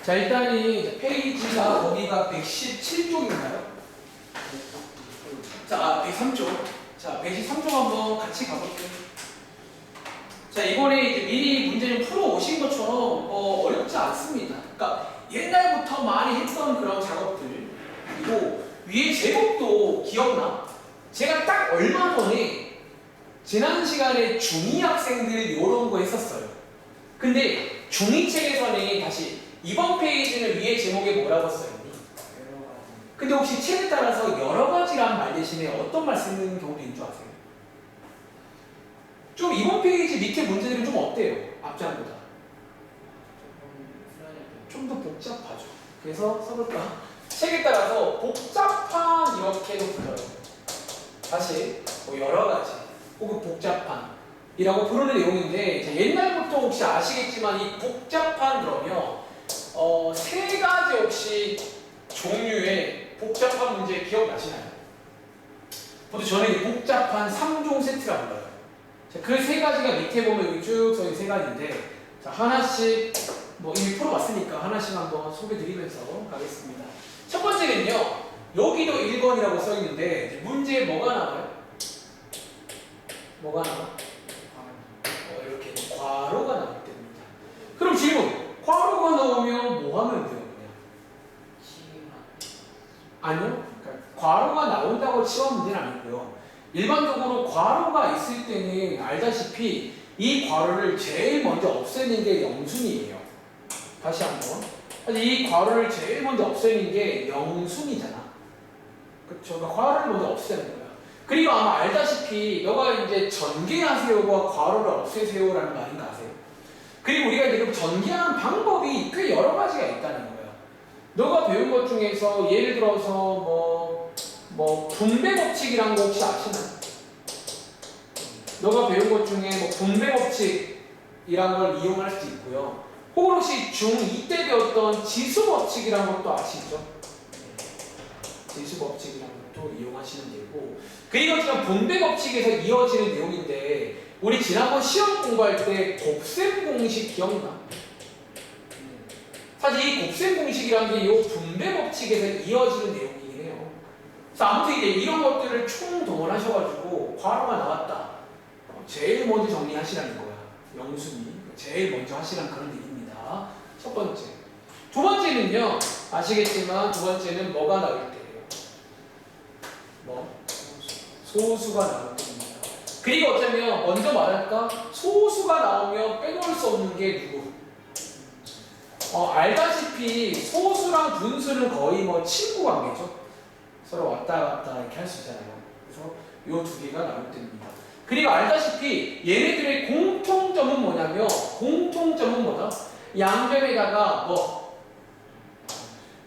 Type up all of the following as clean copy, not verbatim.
자, 일단이 이제 페이지가 거기가 117쪽인가요? 자, 103쪽. 자, 113쪽 한번 같이 가볼게요. 자, 이번에 이제 미리 문제를 풀어 오신 것처럼 어렵지 않습니다. 그러니까 옛날부터 많이 했던 그런 작업들. 그리고 위에 제목도 기억나? 제가 딱 얼마 전에 지난 시간에 중2 학생들 이런 거 했었어요. 근데 중2 책에서는 다시 이번 페이지는 위에 제목에 뭐라고 써있니? 근데 혹시 책에 따라서 여러 가지란 말 대신에 어떤 말 쓰는 경우도 있는 줄 아세요? 좀 이번 페이지 밑에 문제들은 좀 어때요? 앞장보다 좀 더 복잡하죠. 그래서 써볼까? 책에 따라서 복잡한 이렇게도 불러요. 다시 뭐 여러 가지 혹은 복잡한이라고 부르는 내용인데, 자, 옛날부터 혹시 아시겠지만 이 복잡한 그러면 세 가지 혹시 종류의 복잡한 문제 기억나시나요? 보통 저는 이 복잡한 3종 세트라고 불러요. 그 세 가지가 밑에 보면 여기 쭉 써있는 세 가지인데, 자, 하나씩 뭐 이미 풀어봤으니까 하나씩 한번 소개드리면서 가겠습니다. 첫 번째는요, 여기도 1번이라고 써있는데 문제에 뭐가 나와요? 뭐가 나와? 이렇게 괄호가 나올 때입니다. 그럼 질문, 괄호가 나오면 뭐 하면 돼요? 아니요, 그러니까 괄호가 나온다고 치환 문제는 아니고요. 일반적으로 괄호가 있을 때는 알다시피 이 괄호를 제일 먼저 없애는 게 영순이에요. 다시 한번. 이 괄호를 제일 먼저 없애는 게 영순이잖아. 그쵸? 그러니까 괄호를 먼저 없애는 거야. 그리고 아마 알다시피 너가 이제 전개하세요와 괄호를 없애세요라는 말인 거 아세요? 그리고 우리가 이제 전개하는 방법이 꽤 여러 가지가 있다는 거야. 너가 배운 것 중에서 예를 들어서 뭐 분배 법칙이란 거 혹시 아시나요? 너가 배운 것 중에 뭐 분배 법칙이란 걸 이용할 수 있고요. 혹은 혹시 중2 때 배웠던 지수 법칙이란 것도 아시죠? 지수 법칙이란 것도 이용하시면 되고, 그리고 지금 분배 법칙에서 이어지는 내용인데, 우리 지난번 시험 공부할 때 곱셈 공식 기억나? 사실 이 곱셈 공식이라는 게 이 분배 법칙에서 이어지는 내용이긴 해요. 그래서 아무튼 이제 이런 것들을 총동원하셔가지고 괄호가 나왔다, 제일 먼저 정리하시라는 거야. 영순이 제일 먼저 하시라는 그런 얘기입니다. 첫 번째. 두 번째는요, 아시겠지만 두 번째는 뭐가 나올 때예요? 소수가 나올 때입니다. 그리고 어쩌면 먼저 말할까? 소수가 나오면 빼놓을 수 없는 게 누구? 알다시피 소수랑 분수는 거의 뭐 친구 관계죠. 서로 왔다 갔다 이렇게 할 수 있잖아요. 그래서 이 두 개가 나올 때입니다. 그리고 알다시피 얘네들의 공통점은 뭐냐면, 공통점은 뭐다? 양변에다가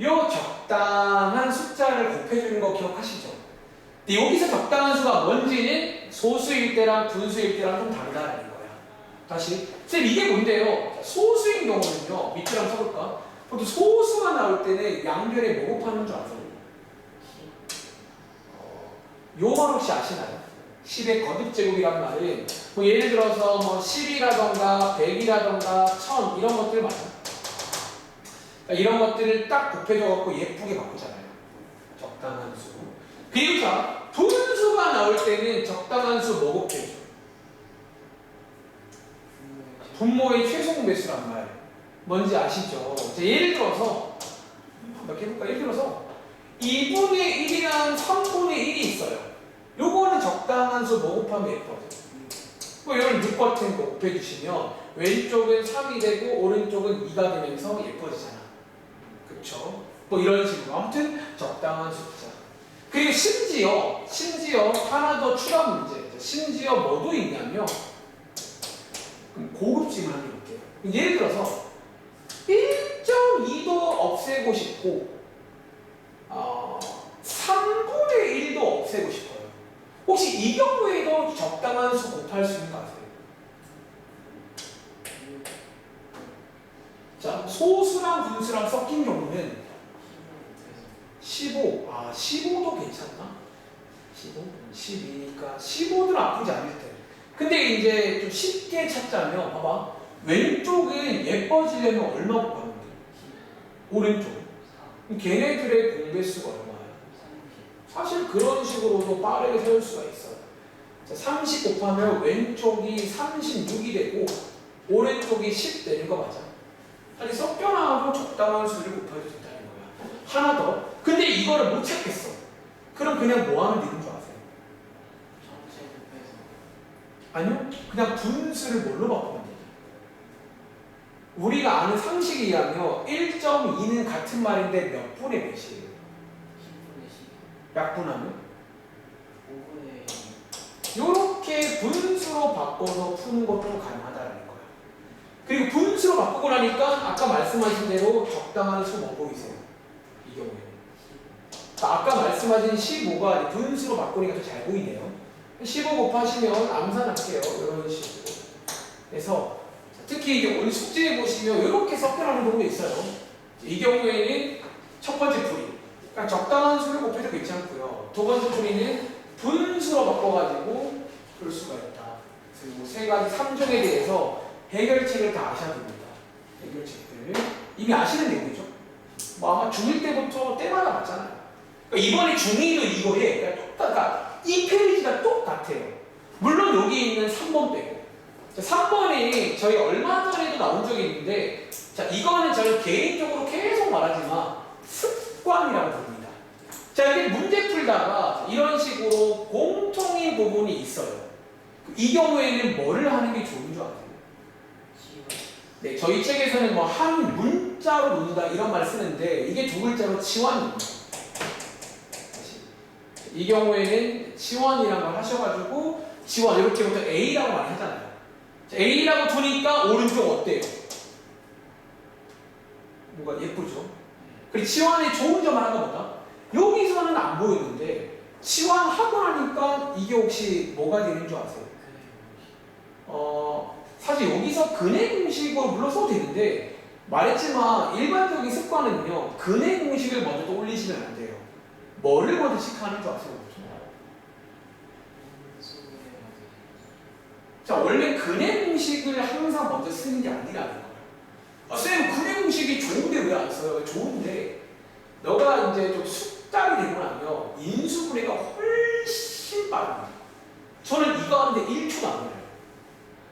요 적당한 숫자를 곱해주는 거 기억하시죠? 근데 여기서 적당한 수가 뭔지는 소수일 때랑 분수일 때랑 좀 다르다는 거야. 다시. 쌤, 이게 뭔데요? 소수인 경우는요, 밑줄 한번 써볼까? 보통 소수가 나올 때는 양변에 뭐 곱하는 줄 아세요? 요 말 혹시 아시나요? 10의 거듭제곱이란 말은 뭐 예를 들어서 뭐 10이라던가 100이라던가 1000 이런 것들 맞아. 그러니까 이런 것들을 딱 곱해줘갖고 예쁘게 바꾸잖아요. 적당한 수. 그리고 자, 분수가 나올 때는 적당한 수 뭐 곱해줘? 분모의 최소 배수란 말 뭔지 아시죠? 자, 예를 들어서 한번 해볼까? 예를 들어서 2분의 1이랑 3분의 1이 있어요. 요거는 적당한 수 뭐 곱하면 예뻐져? 뭐 이런 6 같은 거 곱해주시면 왼쪽은 3이 되고 오른쪽은 2가 되면서 예뻐지잖아. 그쵸? 뭐 이런 식으로 아무튼 적당한 숫자. 그리고 심지어 하나 더 추가 문제. 심지어 뭐도 있냐면, 고급지만 해볼게요. 예를 들어서 1.2도 없애고 싶고 3분의 1도 없애고 싶어요. 혹시 이 경우에도 적당한 수 곱할 수 있는 거 아세요? 자, 소수랑 분수랑 섞인 경우는 15. 15도 괜찮나? 15? 12니까 15도 나쁘지 않을 때. 근데 이제 좀 쉽게 찾자면, 봐봐. 왼쪽은 예뻐지려면 얼마 곱하면 돼? 오른쪽. 걔네들의 공배수가 얼마예요? 사실 그런 식으로도 빠르게 세울 수가 있어요. 자, 30 곱하면 왼쪽이 36이 되고 오른쪽이 10 되는 거 맞아? 아니 섞여나가고 적당한 수를 곱해도 된다는 거야. 하나 더. 근데 이거를 못 찾겠어. 그럼 그냥 뭐 하면 되는 줄 아세요? 아니요. 그냥 분수를 뭘로 바꾸면 돼요? 우리가 아는 상식에 의하면 1.2는 같은 말인데 몇 분의 몇이에요? 10분의 10. 약분하면? 5분의 이렇게 분수로 바꿔서 푸는 것도 가능하다는 거야. 그리고 분수로 바꾸고 나니까 아까 말씀하신 대로 적당한 수 뭐 보이세요? 이 경우에는. 아까 말씀하신 15가 분수로 바꾸니까 더 잘 보이네요. 15 곱하시면 암산할게요. 이런 식으로. 그래서 특히 이제 오늘 숙제에 보시면 이렇게 섞여나가는 경우도 있어요. 이 경우에는 첫 번째 풀이. 그러니까 적당한 수를 곱해도 괜찮고요. 두 번째 풀이는 분수로 바꿔가지고 풀 수가 있다. 그리고 세 가지 3종에 대해서 해결책을 다 아셔야 됩니다. 해결책들. 이미 아시는 내용이죠. 뭐 아마 중1 때부터 때마다 맞잖아요. 그러니까 이번에 중2도 이거 해. 그러니까 똑같아. 이 페이지가 똑같아요. 물론 여기 있는 3번 빼고. 자, 3번이 저희 얼마 전에도 나온 적이 있는데, 자, 이거는 저는 개인적으로 계속 말하지만 습관이라고 부릅니다. 자, 이게 문제 풀다가 이런 식으로 공통인 부분이 있어요. 이 경우에는 뭐를 하는 게 좋은 줄 아세요? 네, 저희 책에서는 뭐 한 문자로 놓는다 이런 말 쓰는데 이게 두 글자로 치환입니다. 이 경우에는 치환이라는 걸 하셔가지고 치환 이렇게부터 A라고 많이 하잖아요. 자, A라고 두니까 오른쪽 어때요? 뭔가 예쁘죠? 그리고 치환의 좋은 점 하나가 뭐다? 여기서는 안 보이는데 치환하고 나니까 이게 혹시 뭐가 되는 줄 아세요? 사실 여기서 근해 공식으로 물론 써도 되는데 말했지만 일반적인 습관은요 근해 공식을 먼저 떠올리시면 안 돼요. 뭐를 먼저 체크하는 줄 아세요? 자, 원래 근해 공식을 항상 먼저 쓰는 게 아니라는 거예요. 쌤, 근해 공식이 좋은데 왜 안 써요? 좋은데 너가 이제 좀 숙달이 되고 나면 인수분해가 훨씬 빠릅니다. 저는 이거 하는데 1초도 안 걸려요.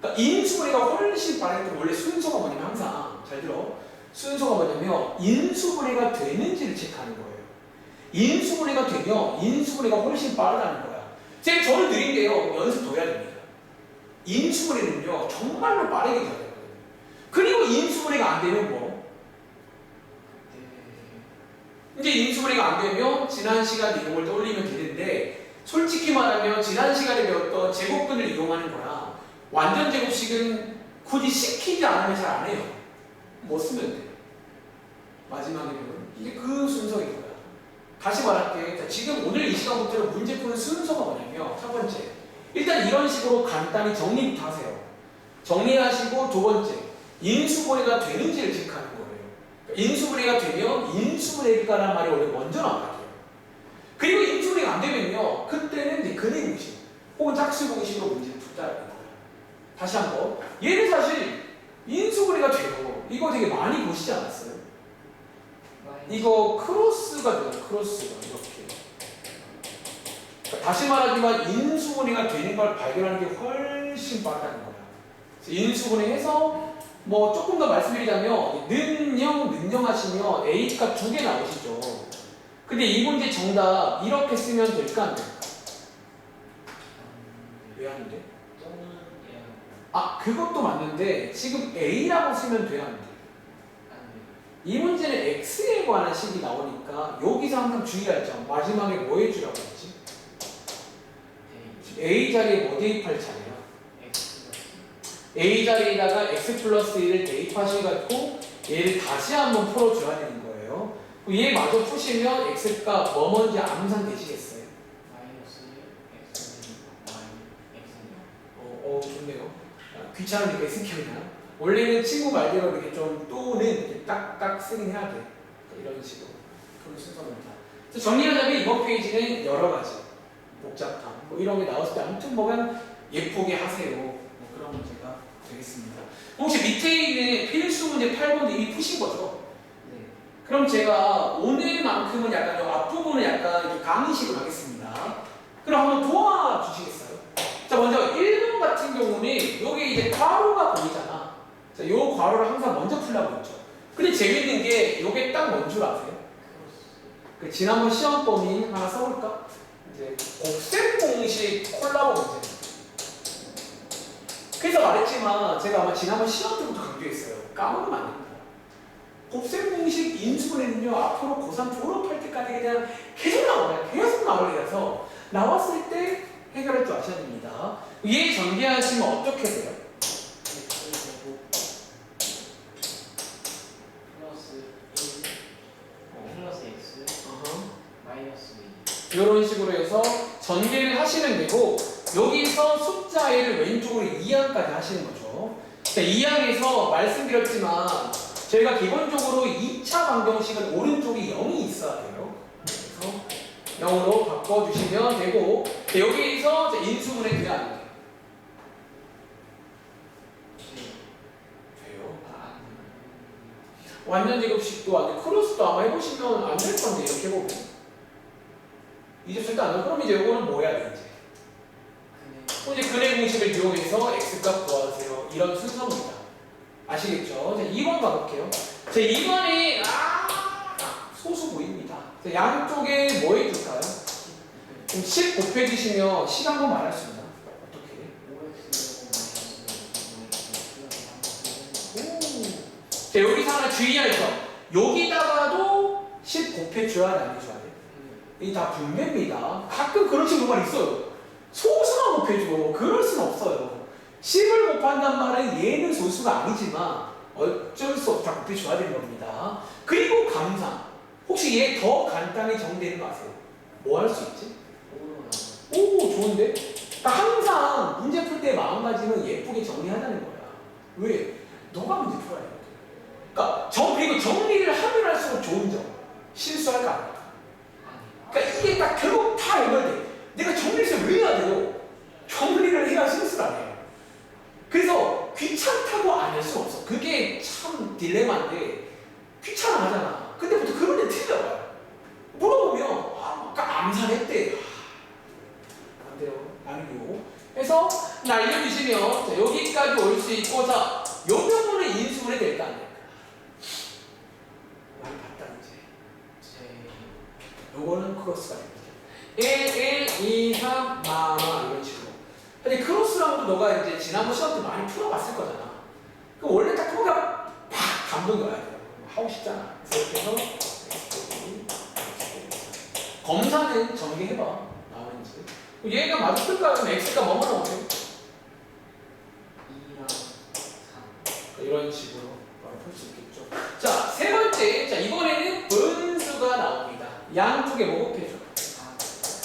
그러니까 인수분해가 훨씬 빠르니까 원래 순서가 뭐냐면 항상 잘 들어. 순서가 뭐냐면 인수분해가 되는지를 체크하는 거예요. 인수분해가 되면 인수분해가 훨씬 빠르다는 거야. 저는 느린데요. 연습 더 해야 됩니다. 인수분해는요 정말로 빠르게 돼야 되거든요. 그리고 인수분해가 안 되면 뭐? 이제 인수분해가 안 되면 지난 시간 이용을 떠올리면 되는데 솔직히 말하면 지난 시간에 배웠던 제곱근을 이용하는 거야. 완전 제곱식은 굳이 시키지 않으면 잘 안 해요. 뭐 쓰면 돼. 마지막에는 이게 그 순서인 거야. 다시 말할게. 자, 지금 오늘 이 시간부터 문제 푸는 순서가 뭐냐면 첫 번째, 일단 이런 식으로 간단히 정리부터 하세요. 정리하시고 두 번째, 인수분해가 되는지를 체크하는 거예요. 인수분해가 되면 인수분해가라는 말이 원래 먼저 나와요. 그리고 인수분해가 안 되면요, 그때는 이제 근해 공식 혹은 짝수 공식으로 문제를 풀자는 거예요. 다시 한번, 얘는 사실 인수분해가 돼요. 이거 되게 많이 보시지 않았어요? 이거 크로스가 돼요. 크로스가 이렇게. 다시 말하지만 인수분해가 되는 걸 발견하는 게 훨씬 빠르다는 거야. 인수분해해서 뭐 조금 더 말씀드리자면 능령 하시면 A값 2개 나오시죠. 근데 이 문제 정답 이렇게 쓰면 될까 안 될까? 왜 하는데? 그것도 맞는데 지금 A라고 쓰면 돼야 안 돼? 이 문제는 X에 관한 식이 나오니까 여기서 항상 주의할 점 마지막에 뭐 해주라고 했지? A 자리에 뭐 대입할 차례야? A 자리에다가 X 플러스 1을 대입하셔가지고 얘를 다시 한번 풀어줘야 되는 거예요. 얘 마저 푸시면 X가 뭐 뭔지 암산 되시겠어요? 좋네요. 귀찮으니까 X키우나? 원래는 친구 말대로 이렇게 좀 또는 이렇게 딱딱 쓰긴 해야 돼. 이런 식으로. 그런 순서입니다. 정리하자면 이번 페이지는 여러 가지 복잡함 뭐 이런 게 나왔을 때 아무튼 보면 예쁘게 하세요. 뭐 그런 문제가 되겠습니다. 혹시 밑에 있는 필수 문제 8번도 이미 푸신 거죠? 네. 그럼 제가 오늘만큼은 약간 요 앞부분을 약간 이렇게 강의식으로 하겠습니다. 그럼 한번 도와주시겠어요? 자, 먼저 1번 같은 경우는 여기 이제 괄호가 보이잖아. 자, 요 괄호를 항상 먼저 풀라고 했죠. 근데 재밌는 게 요게 딱 뭔 줄 아세요? 그 지난번 시험 범위 하나 써볼까? 이제 곱셈 공식 콜라보 문제. 그래서 말했지만 제가 아마 지난번 시험 때부터 강조했어요. 까먹으면 안 됩니다. 곱셈 공식 인수분해는요 앞으로 고3 졸업할 때까지 그냥 계속 나와요. 계속 나오려서 나왔을 때 해결할 줄 아셔야 됩니다. 얘 전개하시면 어떻게 돼요? 플러스 1 플러스 x 마이너스 2 이런 식으로 해서 전개를 하시면 되고 여기서 숫자 A를 왼쪽으로 2항까지 하시는 거죠. 자, 2항에서 말씀드렸지만 저희가 기본적으로 2차 방정식은 오른쪽에 0이 있어야 돼요. 그래서 0으로 바꿔주시면 되고 여기서 인수분해 들어가는 거예요. 돼요? 완전 제곱식도 안 돼. 크로스도 아마 해보시면 안 될 건데 이렇게 해보면 이제 절대 안 돼. 그럼 이제 요거는 뭐 해야 돼 이제 근해 공식을 이용해서 x값 구하세요. 이런 순서입니다. 아시겠죠? 자, 2번 가볼게요. 자, 2번이 소수 보입니다. 자, 양쪽에 뭐 해줄까요? 10 곱해주시면 시간만 말할 수 있나? 어떻게? 자, 여기서 하나 주의할 점. 여기다가도 10 곱해줘야 돼, 안 해줘야 돼? 이게 다 분배입니다. 가끔 그런 식으로 말 있어요. 소수만 곱해줘. 그럴 순 없어요. 10을 곱한단 말은 얘는 소수가 아니지만 어쩔 수 없다 곱해줘야 되는 겁니다. 그리고 감상. 혹시 얘 더 간단히 정리되는 거 아세요? 뭐 할 수 있지? 오, 좋은데? 그러니까 항상 문제 풀 때 마음가짐은 예쁘게 정리하자는 거야. 왜? 너가 문제 풀어야 돼. 그러니까 그리고 정리를 하면 할수록 좋은 점. 실수할 거 아니야. 그러니까 이게 딱 결국 다 연결돼. 내가 정리를 왜 해야 돼요? 정리를 해야 실수를 안 해요. 그래서 귀찮다고 안 할 수 없어. 그게 참 딜레마인데 귀찮아 하잖아. 근데 보통 그런 데 틀려요. 물어보면 아까 암산했대. 안 돼요. 아니고. 그래서 알려주시면 자, 여기까지 올 수 있고 자, 요 경우는 인수분해 될까 안 될까? 많이 봤다 이제. 요거는 크로스가 됩니다. 1, 2, 3, 이런 식으로. 근데 크로스랑도 너가 이제 지난번 시험 때 많이 풀어봤을 거잖아. 그럼 원래 딱 그거가 팍 감독이 와야 돼요. 하고 싶잖아. 그래서 이렇게 해서 검사는 전개해봐. 나오는지. 얘가 맞을까? 그럼 x가 뭐뭐 나오세요? 2랑 3 이런 식으로 풀 수 있겠죠. 자, 세 번째. 자, 이번에는 분수가 나옵니다. 양쪽에 뭐 곱해줘?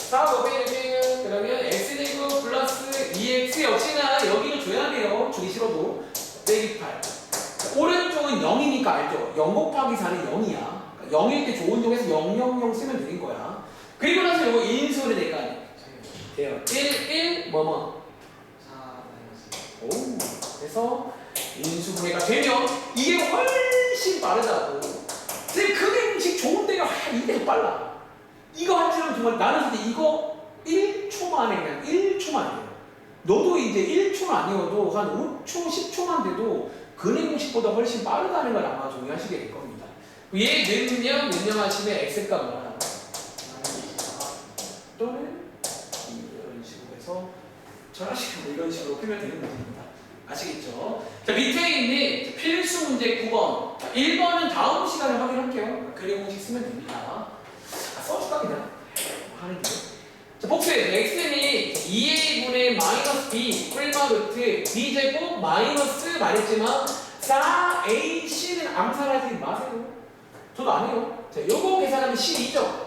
4 곱해주면 그러면 x제곱 플러스 2x 역시나 여기는 줘야 돼요. 주기 싫어도 빼기 8. 오른쪽은 0이니까 알죠? 0 곱하기 4는 0이야. 0일 때 좋은 쪽에서 0, 0, 0 쓰면 되는 거야. 그리고 나서 이거 인수분해 될거 아니야? 돼요. 1, 1, 4 마이너스 오. 그래서 인수분해가 되면 이게 훨씬 빠르다고. 근데 그게 음식 좋은 데가 이게 더 빨라. 이거 할 줄은 정말 나는 근데 이거 1초 만에 그냥 1초 만에 너도 이제 1초는 아니어도 한 5초, 10초만 돼도 근해 공식보다 훨씬 빠르다는 걸 아마 동의하시게 될 겁니다. 얘 능력하시면 x값 나와요. 또는 이런 식으로 해서 전화식으로 이런 식으로 풀면 되는 문제입니다. 아시겠죠? 자, 밑에 있는 필수 문제 9번. 1번은 다음 시간에 확인할게요. 근해 공식 쓰면 됩니다. 써줄까 그냥? 하는 게. 자, 복수해. x는 2a분의 마이너스 b 뿔마 루트 b제곱 마이너스 말했지만 4ac는 암살하지 마세요. 저도 안 해요. 자, 요거 계산하면 12죠.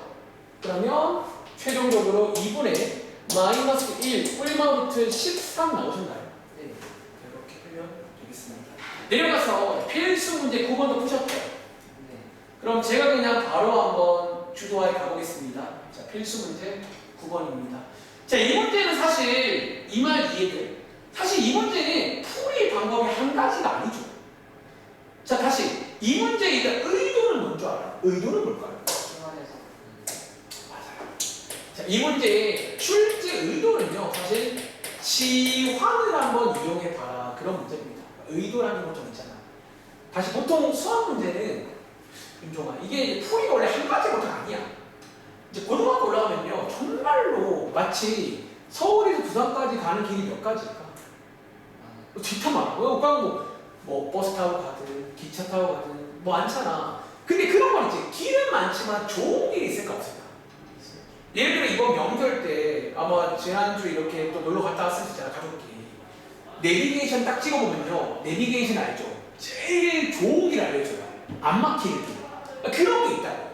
그러면 최종적으로 2분의 마이너스 1 뿔마 루트 13 나오셨나요? 네. 이렇게 풀면 되겠습니다. 내려가서 필수 문제 9번도 푸셨죠? 네. 그럼 제가 그냥 바로 한번 주도하에 가보겠습니다. 자, 필수 문제 9번입니다. 자, 이 문제는 사실 이 말 이해돼. 사실 이 문제는 풀이 방법이 한 가지가 아니죠. 자, 다시 이 문제의 의도는 뭔 줄 알아요? 의도는 뭘까요? 치환해서. 맞아요. 자, 이 문제의 출제 의도는요, 사실 치환을 한번 이용해봐라 그런 문제입니다. 의도라는 것 좀 있잖아. 다시 보통 수학 문제는 윤종아, 이게 풀이가 원래 한 가지부터 아니야. 이제 고등학교 올라가면요, 정말로 마치 서울에서 부산까지 가는 길이 몇 가지일까? 진짜 많아. 뭐 버스 타고 가든 기차 타고 가든 뭐 많잖아. 근데 그런 건 있지. 길은 많지만 좋은 길이 있을까 없을까? 예를 들어 이번 명절 때 아마 지난주 이렇게 또 놀러 갔다 왔을 수 있잖아, 가족끼리. 내비게이션 딱 찍어보면요, 내비게이션 알죠? 제일 좋은 길 알려줘요. 안 막히는 길. 그런 게 있다고.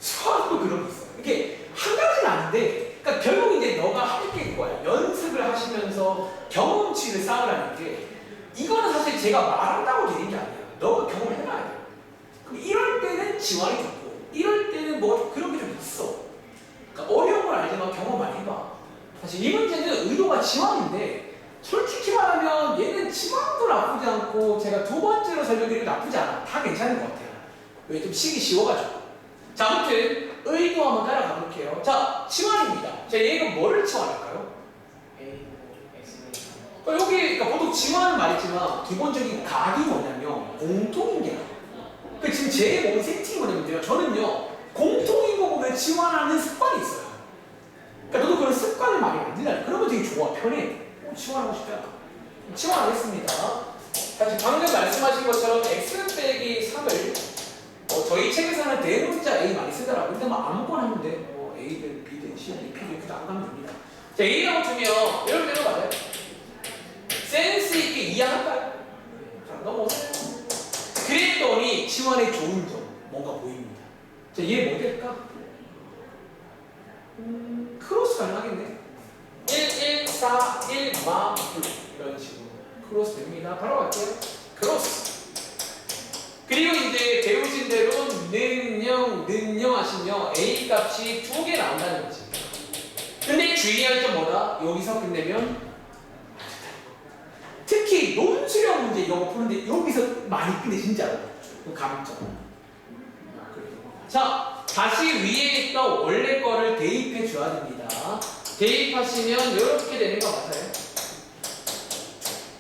수학도 그런 게 있어. 이게 한 가지는 아닌데, 그러니까 결국 이제 너가 할 게 이거야. 연습을 하시면서 경험치를 쌓으라는 게, 이거는 사실 제가 말한다고 되는 게 아니야. 너가 경험해봐야 돼. 그럼 이럴 때는 지원이 좋고, 이럴 때는 뭐 그런 게 좀 있어. 그러니까 어려운 걸 알지만 경험 많이 해봐. 사실 이 문제는 의도가 지원인데, 솔직히 말하면 얘는 지원도 나쁘지 않고, 제가 두 번째로 설명드리면 나쁘지 않아. 다 괜찮은 것 같아요. 왜 좀 시기 쉬워가지고. 자, 아무튼 의도 한번 따라가 볼게요. 자, 치환입니다. 자, 얘가 뭐를 치환할까요? A고 X는 여기 그러니까 보통 치환은 말했지만 기본적인 각이 뭐냐면 공통인 게 나와요. 그러니까 지금 제 몸 세팅이 뭐냐면요, 저는요 공통인 거 보면 치환하는 습관이 있어요. 그러니까 너도 그런 습관을 많이 만들라. 그러면 되게 좋아, 편해. 치환하고 싶잖아. 치환하겠습니다. 다시 방금 말씀하신 것처럼 x 빼기 3을 저희 책에서는 대문자 A 많이 쓰더라고요. 근데 뭐 아무거나 하면 돼. 뭐 A든 B든 C든 P든 이렇게 안 가면 됩니다. 자, A라고 두면 이렇게 되는 거 맞아요? 센스 있게 이해할까요? 자, 넘어오세요. 그랬더니 치환의 좋은 점 뭔가 보입니다. 자, 얘 뭐 될까? 크로스 가능하겠네. 1, 1, 4, 1, 마, 2 이런 식으로 크로스 됩니다. 바로 갈게요. 크로스. 그리고 이제 배우신 대로 능형하시면 A 값이 2개 나온다는 거지. 근데 주의할 점 뭐다? 여기서 끝내면 특히 논술형 문제 이런 거 푸는데 여기서 많이 끝내 진짜로. 그 감점. 자, 다시 위에 있던 원래 거를 대입해 줘야 됩니다. 대입하시면 이렇게 되는 거 맞아요?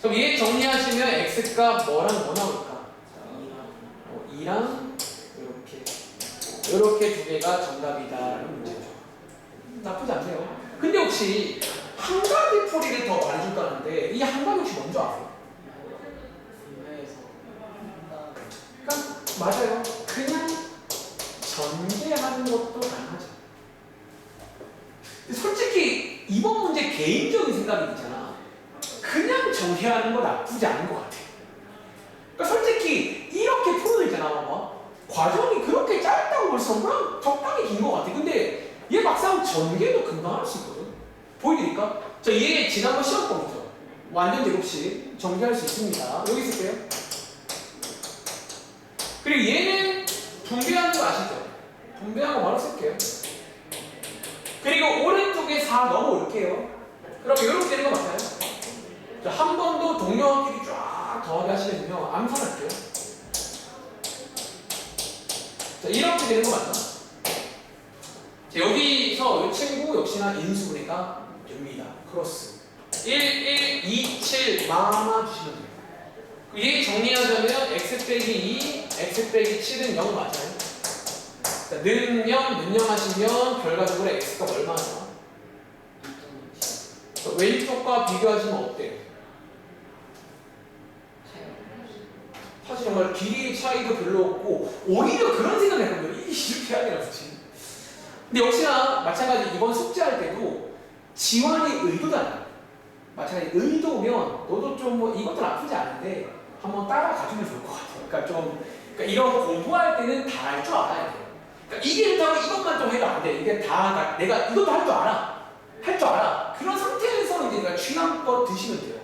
그럼 얘 정리하시면 x값 뭐랑 뭐 나올까? 2랑 이렇게 두 개가 정답이다라는 문제죠. 나쁘지 않네요. 근데 혹시 한 가지 풀이를 더 말해줄까 하는데 이 한 가지 혹시 뭔지 아세요? 분배해서 한다. 그러니까 맞아요. 그냥 전개하는 것도 가능하죠. 근데 솔직히 이번 문제 개인적인 생각이 있잖아. 그냥 전개하는 거 나쁘지 않은 것 같아. 그러니까 솔직히 이렇게 풀어도 있잖아, 봐봐. 과정이 그렇게 짧다고 벌써 그냥 적당히 긴 것 같아. 근데 얘 막상 전개도 금방 할 수 있거든. 보여드릴까? 자, 얘 지난번 시험범위죠. 완전 제곱식 전개할 수 있습니다. 여기 있을게요. 그리고 얘는 분배하는 거 아시죠? 분배하고 바로 쓸게요. 그리고 오른쪽에 4 넘어올게요. 그럼 이렇게 되는 거 맞아요? 자, 한 번 더 동료끼리 쫙 더하게 하시면요, 암산할게요. 자, 이렇게 되는 거 맞나? 자, 여기서 이 친구 역시나 인수분해가 됩니다. 크로스 1, 1, 2, 7 마마 주시면 돼요. 얘 정리하자면 x 빼기 2, x 빼기 7은 0 맞아요. 자, 능형하시면 결과적으로 x가 얼마나? 왼쪽과 비교하시면 어때요? 사실 정말 길이 차이도 별로 없고 오히려 그런 생각을 했거든요. 이렇게 해야 되나 굳이. 근데 역시나 마찬가지 이번 숙제할 때도 지환의 의도다. 마찬가지 의도면 너도 좀 뭐 이것도 나쁘지 않은데 한번 따라가주면 좋을 것 같아요. 그러니까 이런 거 공부할 때는 다 할 줄 알아야 돼요. 그러니까 이게 좋다고 이것만 좀 해도 안 돼. 이게 다 내가 이것도 할 줄 알아. 할 줄 알아. 그런 상태에서 이제 내가 취향껏 드시면 돼요.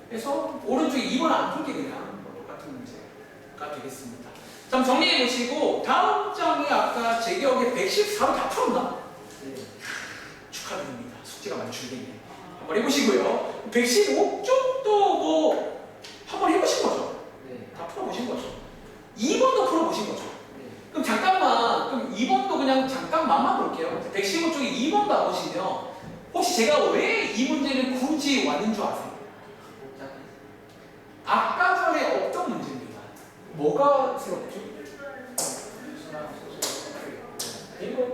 그래서 오른쪽에 2번 안 풀게 그냥 똑같은 문제가 되겠습니다. 자, 정리해 보시고 다음 장이 아까 제 기억에 114로 다 풀었나? 네. 축하드립니다. 숙제가 많이 줄겠네. 한번 해보시고요. 115쪽도 뭐 한번 해보신 거죠? 네. 다 풀어보신 거죠? 2번도 풀어보신 거죠? 그냥 잠깐만만 볼게요. 115쪽에 2번 가보시면 혹시 제가 왜 이 문제는 굳이 왔는 줄 아세요? 복잡해서. 아까 전에 없던 문제입니다. 뭐가 새롭죠? 수랑 소수가 이거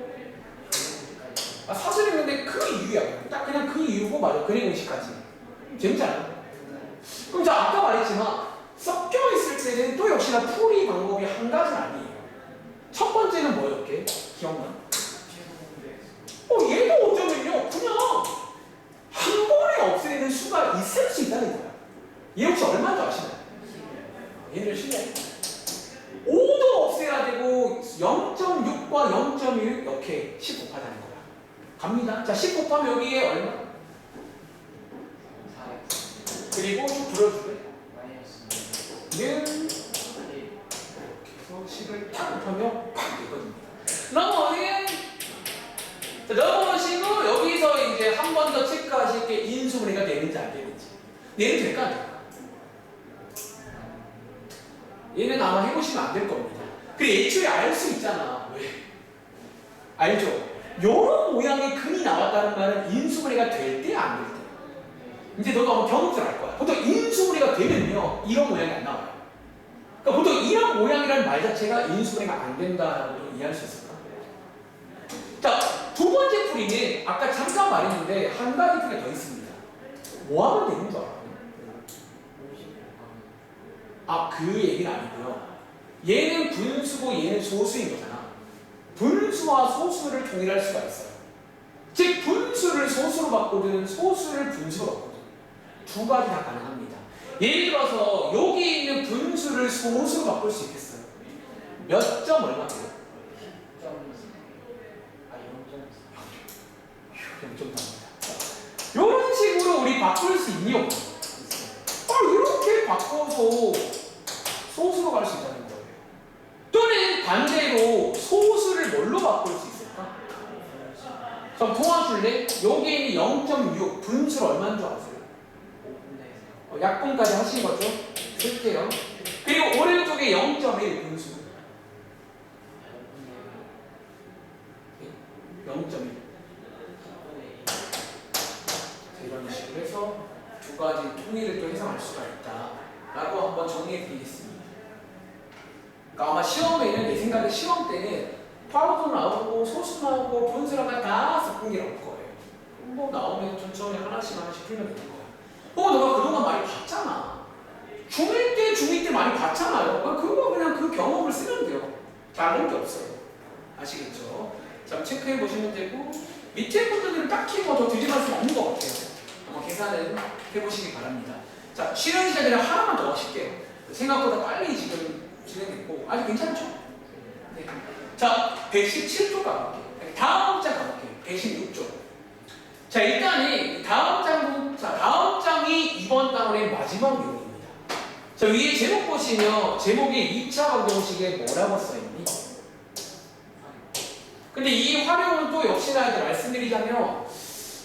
사실 있는데 그 이유야. 딱 그냥 그 이유고 맞아. 그림 의식까지. 재밌지 않아요? 그럼 자 아까 말했지만 섞여 있을 때는 또 역시나 풀이 방법이 한 가지는 아니에요. 첫 번째는 뭐였게? 기억나? 얘도 어쩌면요 그냥 한 번에 없애는 수가 있을 수 있다는 거야. 얘 혹시 얼마인 줄 아시나요? 얘를 실례 5도 없애야 되고 0.6과 0.1 이렇게 10 곱하자는 거야. 갑니다. 자, 10 곱하면 여기에 얼마? 4x 그리고 좀 불어주래. 마이너스 얘는 1 이렇게 해서 10을 탁 곱하면 팍 되거든요. 넘어오는 자, 넘어오시고 여기서 이제 한 번 더 체크하실 게 인수분해가 되는지 안 되는지. 얘는 될까 안 될까? 얘는 아마 해보시면 안 될 겁니다. 그래 애초에 알 수 있잖아. 왜? 알죠? 요런 모양의 근이 나왔다는 말은 인수분해가 될 때 안 될 때. 이제 너도 아마 경험을 알 거야. 보통 인수분해가 되면요 이런 모양이 안 나와요. 그러니까 보통 이런 모양이라는 말 자체가 인수분해가 안 된다라고 이해할 수 있을까? 자, 두 번째 풀이는 아까 잠깐 말했는데 한 가지 풀이가 더 있습니다. 뭐 하면 되는 줄 알아요? 그 얘기는 아니고요. 얘는 분수고 얘는 소수인 거잖아. 분수와 소수를 통일할 수가 있어요. 즉 분수를 소수로 바꾸든 소수를 분수로 바꾸든 두 가지 다 가능합니다. 예를 들어서 여기 있는 분수를 소수로 바꿀 수 있겠어요. 몇 점 얼마 돼요? 0점 나옵니다. 이런 식으로 우리 바꿀 수 있니 없니? 이렇게 바꿔서 소수로 갈 수 있다는 거예요. 또는 반대로 소수를 뭘로 바꿀 수 있을까? 그럼 도와줄래? 여기 있는 0.6 분수를 얼마인 줄 아세요? 약분까지 하신 거죠? 쓸게요. 그리고 오른쪽에 0.1 분수 0.1 이런 식으로 해서 두 가지 통일을 또 해석할 수가 있다라고 한번 정리해 드리겠습니다. 그러니까 아마 시험에는 내 생각에 시험 때는 화로도 나오고 소수 나오고 분수랑 다 섞은 게 나올 거예요. 뭐 나오면 천천히 하나씩 풀면 되는 거예요. 너가 그동안 많이 봤잖아. 중1 때 많이 봤잖아요. 그거 그냥 그 경험을 쓰면 돼요. 다른 게 없어요. 아시겠죠? 자, 체크해 보시면 되고 밑에 분들은 딱히 뭐 더 뒤집어할 수는 없는 것 같아요. 한번 계산을 해보시기 바랍니다. 자, 실현 시간에 하나만 더 하실게요. 생각보다 빨리 지금 진행됐고 아주 괜찮죠? 네. 자, 117쪽 가볼게요. 다음 장 가볼게요. 116쪽. 자, 일단은 다음 장이 이번 단원의 마지막 내용입니다. 자, 위에 제목 보시면 제목에 2차 방정식에 뭐라고 써있니? 근데 이 활용은 또 역시나 이제 말씀드리자면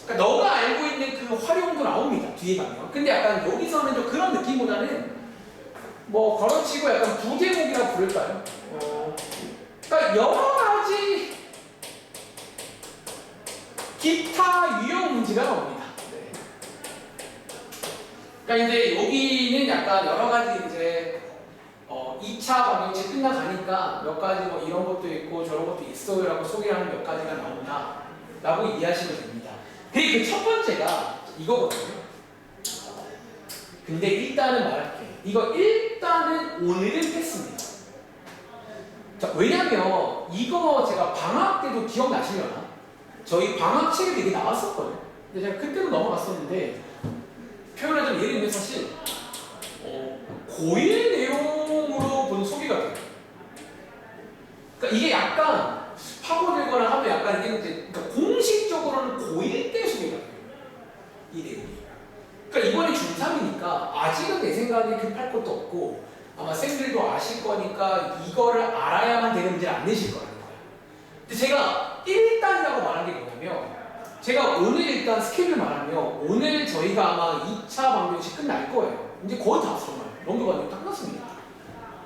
그러니까 너가 알고 있는 그 활용도 나옵니다. 뒤에 가면. 근데 약간 여기서는 좀 그런 느낌보다는 뭐 걸어치고 약간 부제목이라고 부를까요? 그러니까 여러 가지 기타 유형 문제가 나옵니다. 네. 그러니까 이제 여기는 약간 여러 가지 이제 2차 방정식 끝나가니까 몇 가지 뭐 이런 것도 있고 저런 것도 있어요라고 소개하는 몇 가지가 나온다 라고 이해하시면 됩니다. 근데 그 첫 번째가 이거거든요. 근데 일단은 말할게. 이거 일단은 오늘은 패스입니다. 자, 왜냐면 이거 제가 방학 때도 기억나시려나? 저희 방학 책에 되게 나왔었거든요. 근데 제가 그때도 넘어갔었는데 표현하자면 예를 들면 사실 고1 내용으로 본 소개가 돼요. 그러니까 이게 약간 파고들거나 하면 약간 이게 이제 그러니까 공식적으로는 고1 때 소개가 돼요. 이 내용이. 그러니까 이번에 중3이니까 아직은 내 생각에 급할 것도 없고 아마 쌤들도 아실 거니까 이거를 알아야만 되는 문제를 안 내실 거라는 거예요. 근데 제가 1단이라고 말한 게 뭐냐면 제가 오늘 일단 스케줄 말하면 오늘 저희가 아마 2차 방정식 끝날 거예요. 이제 거의 다 정말 넘겨봤는데 딱 끝났습니다.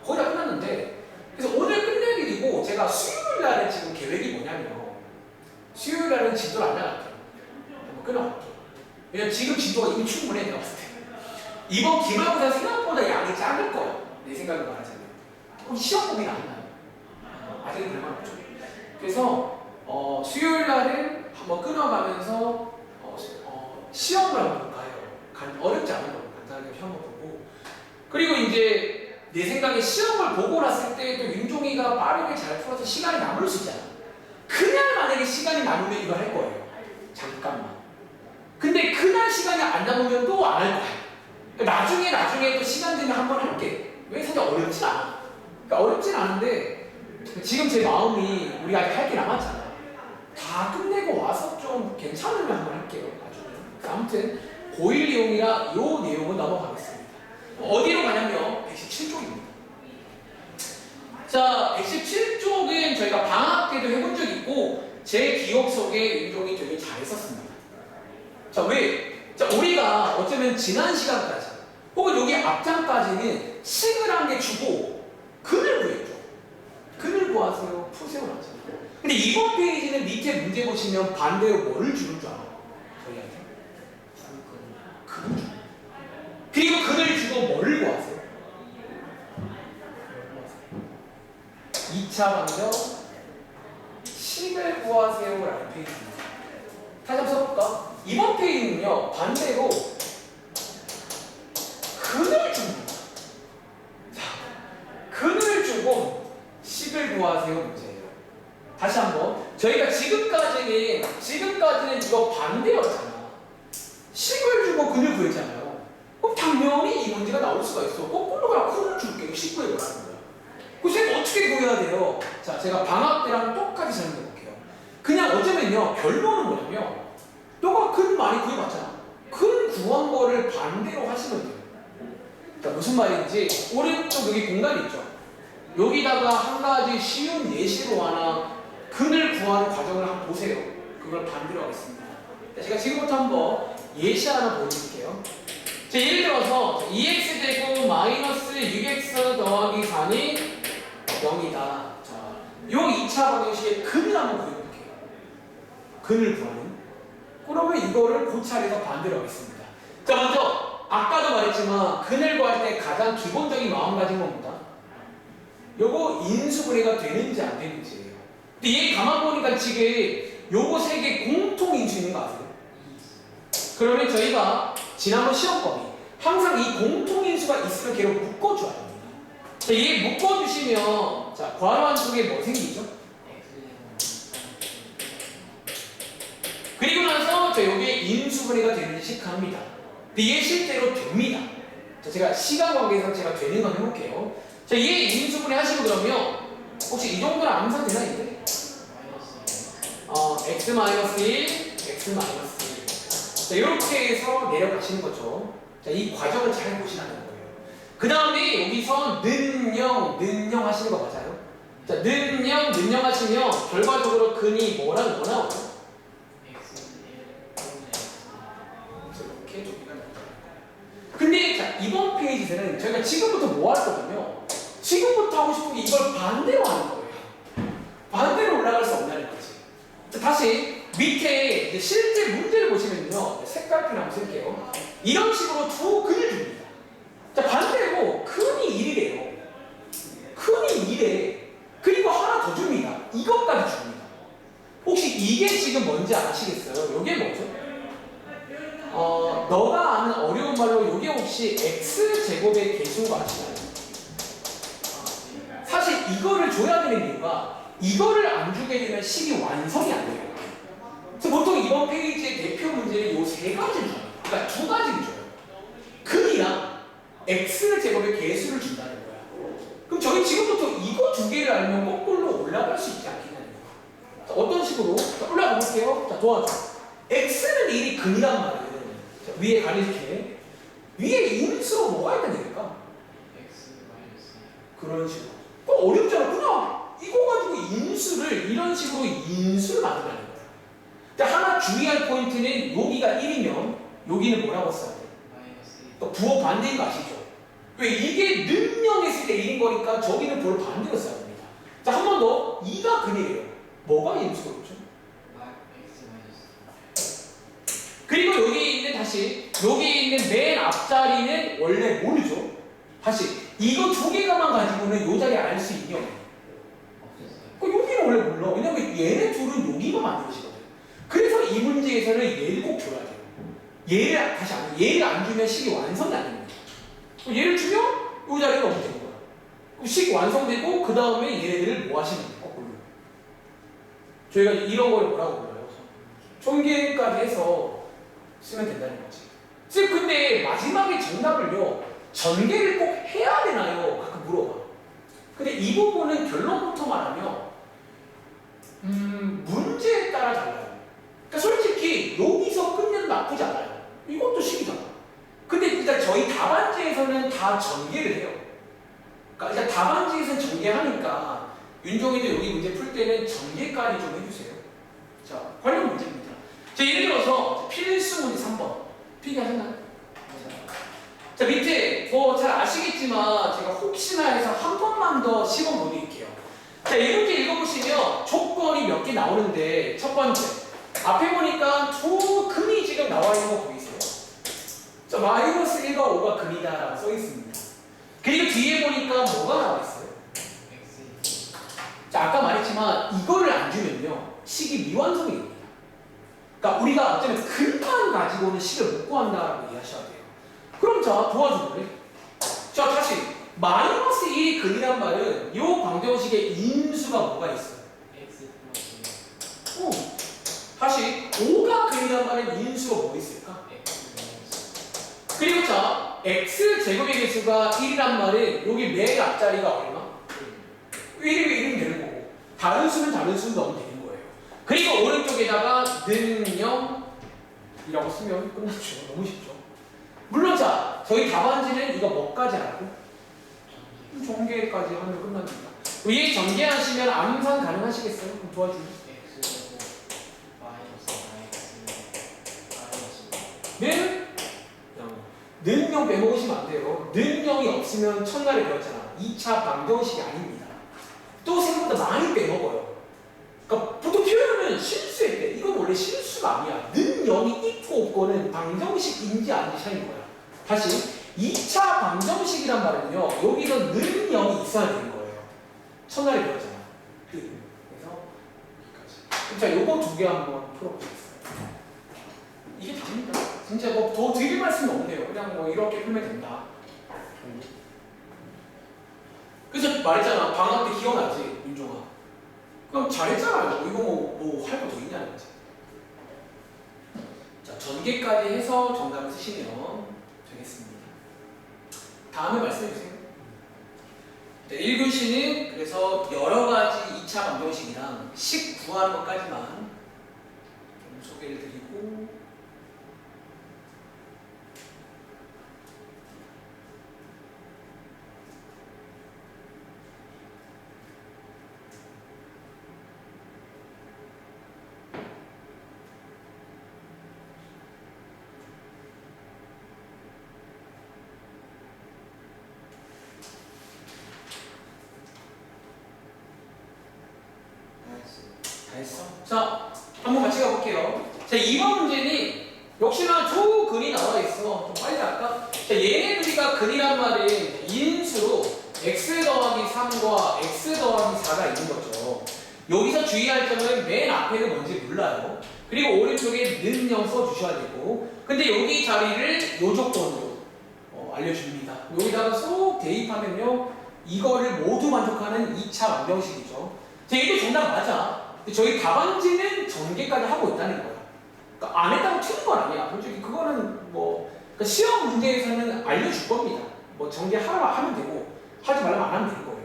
거의 다 끝났는데 그래서 오늘 끝낼 일이고 제가 수요일 날에 지금 계획 계획이 뭐냐면 수요일 날은 진도를 안 나갈게요. 한번 끊어갈게요. 왜냐면 지금 진도가 이미 충분해 내가 봤을 때. 이번 기말고사 생각보다 양이 작을 거예요. 내 생각을 말하자면. 그럼 시험 고민 안 나요. 아직은 그럴만 없죠. 그래서 수요일 날은 한번 끊어가면서 시험을 한번 봐요. 어렵지 않은 거 간단하게 시험 한번 보고. 그리고 이제 내 생각에 시험을 보고 났을 때 또 윤종이가 빠르게 잘 풀어서 시간이 남을 수 있잖아. 그날 만약에 시간이 남으면 이거 할 거예요. 잠깐만. 근데 그날 시간이 안 남으면 또 안 할 거야. 나중에 또 시간 되면 한번 할게. 왜 사실 어렵진 않아. 그러니까 어렵진 않은데 지금 제 마음이 우리가 아직 할 게 남았잖아. 다 끝내고 와서 좀 괜찮으면 한번 할게요. 나중에. 아무튼 고1 내용이라 이 내용은 넘어가겠습니다. 어디로 가냐면 117쪽입니다. 자, 117쪽은 저희가 방학 때도 해본 적 있고 제 기억 속에 윤종이 되게 잘했었습니다. 자, 왜? 자, 우리가 어쩌면 지난 시간까지 혹은 여기 앞장까지는 식을 한 개 주고 근을 구했죠. 근을 구하세요. 푸세요. 나왔잖아요. 근데 이번 페이지는 밑에 문제 보시면 반대로 뭐를 주는 줄 알아요? 저희한테? 근을 주. 그리고 근을 주고 뭐를 구하세요? 2차 방정 식을 구하세요. 라는 페이지입니다. 다시 한번 써볼까? 이번 페이지는요, 반대로 근을 줍니다. 자, 근을 주고 식을 구하세요 문제예요. 다시 한번. 저희가 지금까지는 이거 반대였잖아. 식을 주고 근을 구했잖아요. 그럼 당연히 이 문제가 나올 수가 있어. 거꾸로 그냥 근을 줄게요. 식 구해보라는 거야. 그럼 어떻게 구해야 돼요? 자, 제가 방학 때랑 똑같이 설명해 볼게요. 그냥 어쩌면요, 결론은 뭐냐면 너가 근 많이 구해봤잖아. 근 구한 거를 반대로 하시면 돼요. 자, 무슨 말인지 오른쪽 여기 공간이 있죠. 여기다가 한 가지 쉬운 예시로 하나 근을 구하는 과정을 한번 보세요. 그걸 반대로 하겠습니다. 자, 제가 지금부터 한번 예시 하나 보여드릴게요. 자, 예를 들어서 2x 제곱 마이너스 6x 더하기 4는 0이다. 자, 요 2차 방정식의 근을 한번 구해볼게요. 근을 구하는. 그러면 이거를 고찰해서 반대로 하겠습니다. 자, 먼저 아까도 말했지만 근을 구할 때 가장 기본적인 마음가짐은 뭡니다? 요거 인수분해가 되는지 안 되는지예요. 근데 얘 가만 보니까 지금 요거 세 개 공통 인수 있는 거 아세요? 그러면 저희가 지난번 시험범위 항상 이 공통 인수가 있으면 걔로 묶어줘야 됩니다. 자, 얘 묶어주시면 자, 괄호 안쪽에 뭐 생기죠? 그리고 나서 자, 여기에 인수분해가 되는지 체크합니다. 근데 얘 실제로 됩니다. 자, 제가 시간 관계상 제가 되는 건 해볼게요. 자, 얘 인수분해 하시고 그러면 혹시 이 정도는 암산되나 이제? x-1, x-1. 자, 이렇게 해서 내려가시는 거죠. 자, 이 과정을 잘 보시라는 거예요. 그 다음에 여기서 는영 하시는 거 맞아요? 자, 는영 하시면 결과적으로 근이 뭐랑 뭐 나오죠? 이렇게 조기가 나옵니다. 근데 자, 이번 페이지에는 저희가 지금부터 뭐 할 거냐면 지금부터 하고 싶은 게 이걸 반대로 하는 거예요. 반대로 올라갈 수 없다는 거지. 자, 다시 밑에 이제 실제 문제를 보시면요, 색깔펜 한번 쓸게요. 이런 식으로 두 근을 줍니다. 자, 반대로 근이 1이래요. 근이 2래. 그리고 하나 더 줍니다. 이것까지 줍니다. 혹시 이게 지금 뭔지 아시겠어요? 이게 뭐죠? 너가 아는 어려운 말로 이게 혹시 x제곱의 개수인 거 아시나요? 사실 이거를 줘야 되는 이유가 이거를 안 주게 되면 식이 완성이 안 돼요. 그래서 보통 이번 페이지의 대표 문제는 이 세 가지를 줘요. 그러니까 두 가지를 줘요. 근이랑 x제곱의 개수를 준다는 거야. 그럼 저희 지금부터 이거 두 개를 알면 거꾸로 올라갈 수 있지 않겠냐는 거야. 자, 어떤 식으로? 자, 올라가 볼게요. 자, 도와줘. x는 1이 근이란 말이에요. 자, 위에 가리게. 위에 인수로 뭐가 있다는 얘기일까? 그런 식으로. 어렵잖아. 그냥 이거 가지고 인수를 이런 식으로 인수를 만든다는 거야. 자, 하나 주의할 포인트는 여기가 1이면 여기는 뭐라고 써야 돼? 또 부호 반대인 거 아시죠? 왜 이게 능령 했을 때 1인 거니까 저기는 부호 반대로 써야 됩니다. 자, 한 번 더. 2가 근이래요. 뭐가 인수가 없죠? X 마이너스. 그리고 여기 있는 다시 여기 있는 맨 앞자리는 원래 모르죠. 다시 이거 두 개가만 가지고는 이 자리에 알 수 있냐? 없었어요. 여기는 원래 몰라. 왜냐면 얘네 둘은 여기만 만들어지거든. 그래서 이 문제에서는 얘를 꼭 줘야 돼요. 얘를 다시 안 얘를 안 주면 식이 완성이 안 됩니다. 얘를 주면 이 자리가 없게 되는 거야. 그럼 식 완성되고 그 다음에 얘네들을 뭐 하시면 돼요? 거꾸로. 저희가 이런 걸 뭐라고 불러요? 총계까지 해서 쓰면 된다는 거지. 즉 근데 마지막에 정답을요 전개를 꼭 해야 되나요? 가끔 물어봐. 근데 이 부분은 결론부터 말하면 문제에 따라 달라요. 그러니까 솔직히 여기서 끝내도 나쁘지 않아요. 이것도 식이잖아. 근데 일단 저희 답안지에서는 다 전개를 해요. 그러니까 일단 답안지에서는 전개하니까 윤종이도 여기 문제 풀 때는 전개까지 좀 해주세요. 자, 관련 문제입니다. 자, 예를 들어서 필수 문제 3번. 필기하셨나요? 자, 밑에 뭐 잘 아시겠지만 제가 혹시나 해서 한 번만 더 시범 보여드릴게요. 자, 이 문제 읽어보시면 조건이 몇 개 나오는데 첫 번째 앞에 보니까 두 근이 지금 나와 있는 거 보이세요? 자, 마이너스 1과 5가 근이다 라고 써 있습니다. 그리고 뒤에 보니까 뭐가 나와 있어요? X. 자, 아까 말했지만 이거를 안 주면요 식이 미완성이 됩니다. 그러니까 우리가 어쩌면 근만 가지고는 식을 못 구한다라고 이해하셔야 돼요. 그럼 자, 도와줄래? 자, 다시 마이너스 1이 근이란 말은 이 방정식의 인수가 뭐가 있어요? X 플러스 다시 5가 근이란 말은 인수가 뭐 있을까? X 마이너스. 그리고 자, x 제곱의 개수가 1이란 말은 여기 맨 앞자리가 얼마? 1이면 1이면 되는 거고 다른 수는 다른 수는 넣으면 되는 거예요. 그리고 오른쪽에다가 는 0이라고 쓰면 끝났죠. 너무 쉽죠. 물론 자, 저희 답안지는 이거 뭐까지 알고? 전개까지 하면 끝납니다. 얘 전개하시면 암산 가능하시겠어요? 그럼 도와주세요. X 제곱 마이너스 X 마이너스. 는 0. 는 0 빼먹으시면 안 돼요. 는 0이 없으면 첫날에 배웠잖아. 2차 방정식이 아닙니다. 또 생각보다 많이 빼먹어요. 그러니까 보통 표현은 실수할 때 이건 원래 실수가 아니야. 는 0이 있고 없고는 방정식인지 아닌지 차이인 거야. 다시 2차 방정식이란 말은요 여기서 는 0이 있어야 되는 거예요. 첫날에 배웠잖아. 그래서 여기까지. 그럼 자, 요거 두 개 한번 풀어보겠습니다. 이게 답입니다. 진짜 뭐 더 드릴 말씀은 없네요. 그냥 뭐 이렇게 풀면 된다. 그래서 말했잖아. 방학 때 기억나지, 윤종아? 그럼 잘했잖아요. 이거 뭐 할 거 더 있냐는 거지. 자, 전개까지 해서 정답을 쓰시면 되겠습니다. 다음에 말씀해주세요. 네, 1교시는 그래서 여러 가지 2차 방정식이랑 식 구하는 것까지만 좀 소개를 드리고 다 했어? 자, 한번 같이 가볼게요. 자, 이번 문제는 역시나 두 근이 나와 있어. 좀 빨리 할까? 자, 얘네들이가 근이란 말은 인수로 x 더하기 3과 x 더하기 4가 있는 거죠. 여기서 주의할 점은 맨 앞에는 뭔지 몰라요. 그리고 오른쪽에 는 0 써주셔야 되고, 근데 여기 자리를 요 조건으로 알려줍니다. 여기다가 쏙 대입하면요 이거를 모두 만족하는 2차 방정식이죠. 자, 얘도 정답 맞아. 근데 저희 답안지는 전개까지 하고 있다는 거야. 그러니까 안 했다고 틀린 건 아니야. 솔직히 그거는 뭐 그러니까 시험 문제에서는 알려줄 겁니다. 뭐 전개하라 하면 되고 하지 말라면 안 하면 되는 거예요.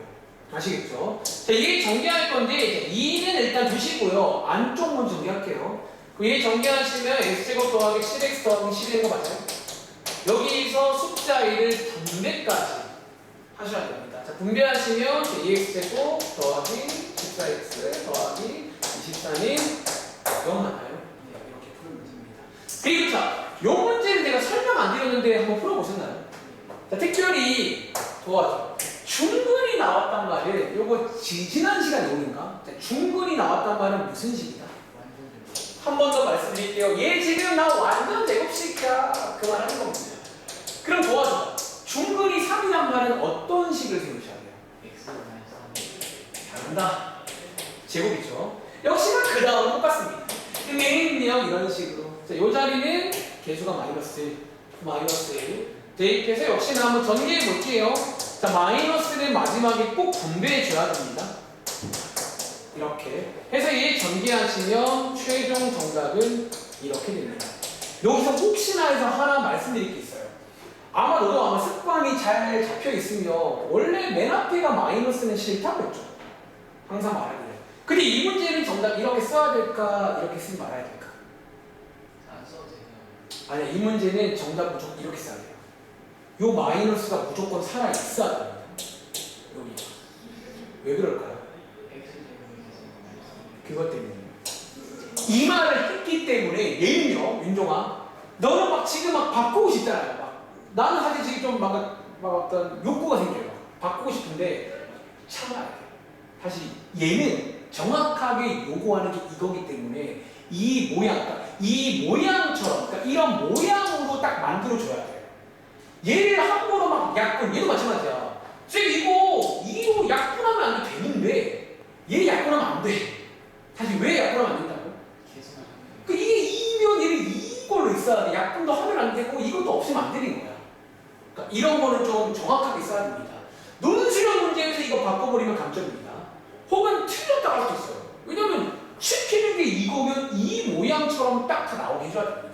아시겠죠? 자, 얘 전개할 건데 이제 2는 일단 두시고요. 안쪽만 전개할게요. 얘 전개하시면 x제곱 더하기 7x 더하기 11인 거 맞아요? 여기서 숫자 1을 분배까지 하셔야 됩니다. 자, 분배하시면 2x제곱 더하기 14x 더하기 24는 0 맞나요? 네, 이렇게 푸는 문제입니다. 그리고 자, 요 문제는 제가 설명 안 드렸는데 한번 풀어보셨나요? 자, 특별히 도와줘. 중근이 나왔단 말은 요거 지난 시간에 오는가? 중근이 나왔단 말은 무슨 식이다? 완전 제곱. 한 번 더 말씀드릴게요. 얘 지금 나 완전 제곱식이야. 그 말 하는 겁니다. 그럼 도와줘. 중근이 3이란 말은 어떤 식을 세우셔야 돼요? X 마이너스 3. 잘한다. 제곱이죠. 역시나 그 다음은 똑같습니다. 얘는요 이런 식으로. 자, 요 자리는 개수가 마이너스 1 대입해서 역시나 한번 전개해 볼게요. 자, 마이너스는 마지막에 꼭 분배해 줘야 됩니다. 이렇게 해서 얘 전개하시면 최종 정답은 이렇게 됩니다. 여기서 혹시나 해서 하나 말씀드릴 게 있어요. 아마 너도 아마 습관이 잘 잡혀 있으면 원래 맨 앞에가 마이너스는 싫다고 했죠. 항상 말하기를. 근데 이 문제는 정답 이렇게 써야 될까 이렇게 쓰지 말아야 될까? 안 써도 돼요. 아니야, 이 문제는 정답 무조건 이렇게 써야 돼요. 요 마이너스가 무조건 살아 있어야 됩니다. 여기 왜 그럴까요? X 제곱이 그것 때문에 이 말을 했기 때문에 얘는요, 윤종아, 너는 막 지금 막 바꾸고 싶잖아요. 막 나는 사실 지금 좀 막 어떤 욕구가 생겨요. 바꾸고 싶은데 참아야 돼. 사실 얘는 정확하게 요구하는 게 이거기 때문에 이 모양, 그러니까 이 모양처럼, 그러니까 이런 모양으로 딱 만들어줘야 돼요. 얘를 함부로 막 약분, 얘도 마찬가지야. 쌤 이거 약분하면 안 돼 되는데 얘 약분하면 안 돼. 사실 왜 약분하면 안 된다고? 계산을 하면 그 이게 2면 얘는 이걸로 있어야 돼. 약분도 하면 안 되고 이것도 없으면 안 되는 거야. 그러니까 이런 거는 좀 정확하게 써야 됩니다. 논술형 문제에서 이거 바꿔버리면 감점입니다. 혹은 틀렸다고 할 수 있어요. 왜냐면 시키는 게 이거면 이 모양처럼 딱 다 나오게 해줘야 됩니다.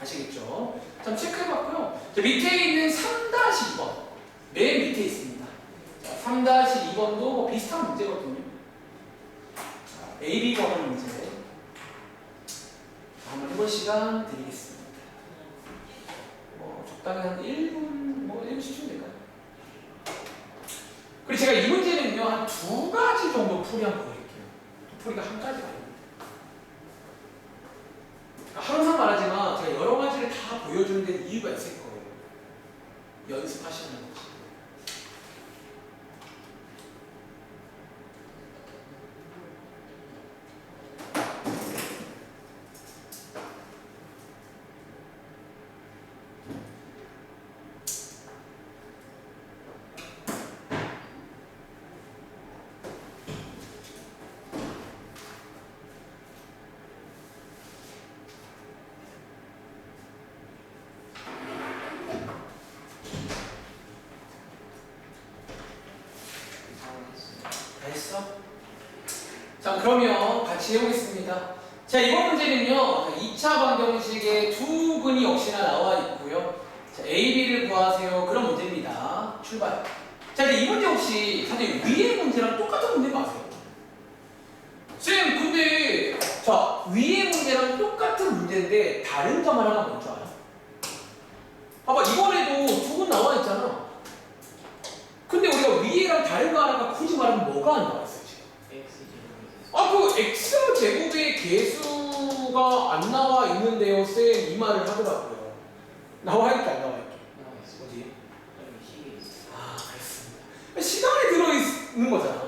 아시겠죠? 자, 체크해봤고요. 자, 밑에 있는 3-2번 맨 밑에 있습니다. 자, 3-2번도 뭐 비슷한 문제거든요. 자, AB 과목 문제 한번 해볼 시간 드리겠습니다. 뭐 적당히 한 1분, 뭐 1분 10분 될까요? 그리고 제가 이 문제는요 한 2가지 정도 풀이 한번 보여드릴게요. 풀이가 한 가지가 아닙니다. 항상 말하지만 제가 여러 가지를 다 보여주는 데 이유가 있을 거예요. 연습하시는 거지. 다 했어? 자, 그러면 같이 해보겠습니다. 자, 이번 문제는요 2차 방정식에 두 근이 역시나 나와 있고요. 자, A, B를 구하세요. 그런 문제입니다. 출발. 자, 이제 이 문제 혹시 사실 위의 문제랑 똑같은 문제 맞아요? 쌤, 근데 자, 위의 문제랑 똑같은 문제인데 다른 점 하나가 뭔지 알아? 봐봐, 이번에도 두 근 나와 있잖아. 근데 우리가 위에랑 다른 거 하나가 굳이 말하면 뭐가 안 나와 있어요, 지금? X 제곱이 아, 그 X 제곱의 개수가 안 나와 있는데요, 쌤, 이 말을 하더라고요. 나와 있게 안 나와 있게? 나와 있어. 어디? 여기 시계 있어. 아, 그렇습니다. 시간에 들어있는 거잖아.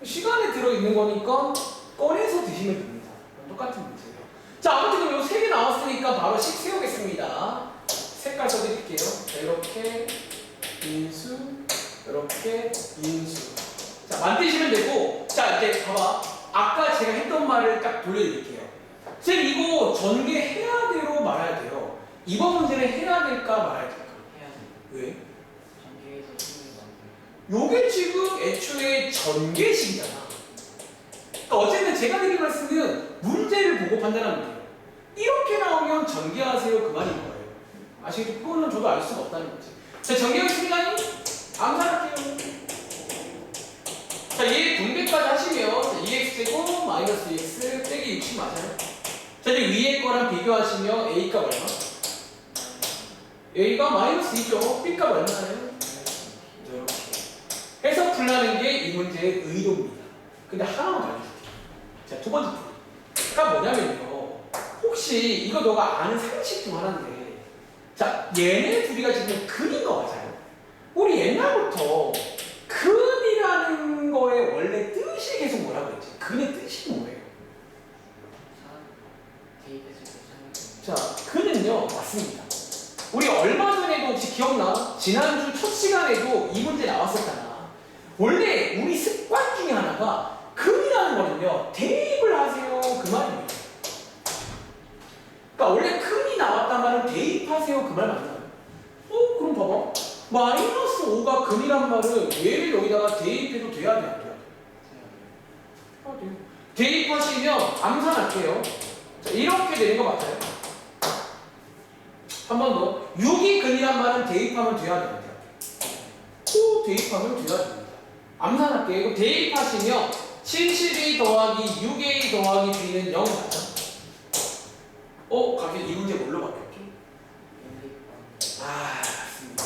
시간에 들어있는 거니까 꺼내서 드시면 됩니다. 똑같은 문제예요. 자, 아무튼 요 3개 나왔으니까 바로 식 세우겠습니다. 색깔 써드릴게요. 자, 이렇게 인수, 이렇게 인수. 자, 만드시면 되고, 자, 이제 봐봐. 아까 제가 했던 말을 딱 돌려드릴게요. 쌤, 이거 전개해야 돼요, 말아야 돼요? 이번 문제는 해야 될까, 말아야 될까? 해야 돼. 왜? 전개해서 수능을 만들어. 요게 지금 애초에 전개식이잖아. 그러니까 어쨌든 제가 드린 말씀은 문제를 보고 판단하면 돼요. 이렇게 나오면 전개하세요, 그 말인 거예요. 아시겠죠? 그거는 저도 알 수가 없다는 거지. 자, 전개하겠습니다. 암살할게요. 자, 얘 분배까지 하시면 자, 2x제곱 마이너스 2x 빼기 60 맞아요? 자, 이제 위에 거랑 비교하시면 a값 얼마? a가 마이너스 2죠. b값 얼마예요? 이렇게 해서 풀라는 게 이 문제의 의도입니다. 근데 하나만 가르쳐줄게요. 자, 두 번째 풀이가 뭐냐면요, 혹시 이거 너가 아는 상식 중 하나인데, 자, 얘네 둘이가 지금 근인 거 맞아요? 우리 옛날부터 근이라는 거의 원래 뜻이 계속 뭐라 그랬지? 근의 뜻이 뭐예요? 대입했을 때 사용했던 자, 근은요, 맞습니다. 우리 얼마 전에도 혹시 기억나? 지난주 첫 시간에도 이 문제 나왔었잖아. 원래 우리 습관 중에 하나가 근이라는 거는요, 대입을 하세요. 그 말입니다. 그러니까 원래 근이 나왔단 말은 대입하세요. 그 말 맞나요? 그럼 봐봐. 마이너스 5가 근이란 말은 얘를 여기다가 대입해도 돼야 돼, 안 돼야 돼? 대입하시면 암산할게요. 자, 이렇게 되는 거 맞아요? 한 번 더. 6이 근이란 말은 대입하면 돼야 됩니다. 대입하면 돼야 됩니다. 암산할게요. 이거 대입하시면 72 더하기 6a 더하기 b는 0 맞아? 갑자기 이 문제 뭘로 바뀌었죠? 맞습니다.